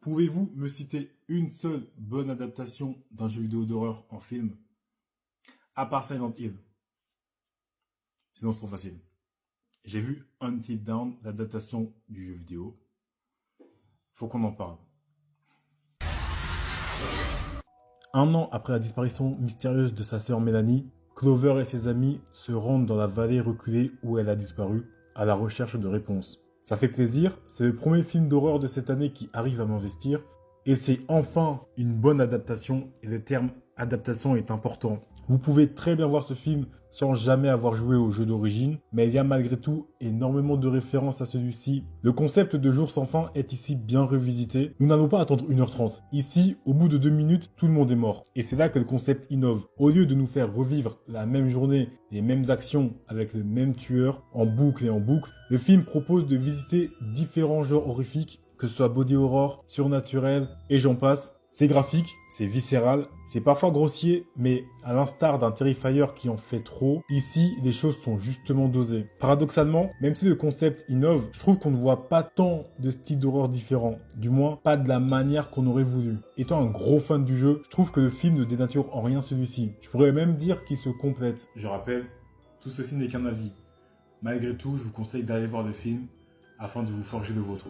Pouvez-vous me citer une seule bonne adaptation d'un jeu vidéo d'horreur en film, à part Silent Hill? Sinon, c'est trop facile. J'ai vu Until Dawn, l'adaptation du jeu vidéo. Faut qu'on en parle. Un an après la disparition mystérieuse de sa sœur Mélanie, Clover et ses amis se rendent dans la vallée reculée où elle a disparu, à la recherche de réponses. Ça fait plaisir, c'est le premier film d'horreur de cette année qui arrive à m'investir, et c'est enfin une bonne adaptation, et le terme adaptation est important. Vous pouvez très bien voir ce film sans jamais avoir joué au jeu d'origine, mais il y a malgré tout énormément de références à celui-ci. Le concept de Jour sans fin est ici bien revisité. Nous n'allons pas attendre 1h30. Ici, au bout de 2 minutes, tout le monde est mort. Et c'est là que le concept innove. Au lieu de nous faire revivre la même journée, les mêmes actions avec le même tueur, en boucle et en boucle, le film propose de visiter différents genres horrifiques, que ce soit body horror, surnaturel, et j'en passe. C'est graphique, c'est viscéral, c'est parfois grossier, mais à l'instar d'un Terrifier qui en fait trop, ici, les choses sont justement dosées. Paradoxalement, même si le concept innove, je trouve qu'on ne voit pas tant de styles d'horreur différents, du moins pas de la manière qu'on aurait voulu. Étant un gros fan du jeu, je trouve que le film ne dénature en rien celui-ci. Je pourrais même dire qu'il se complète. Je rappelle, tout ceci n'est qu'un avis. Malgré tout, je vous conseille d'aller voir le film afin de vous forger le vôtre.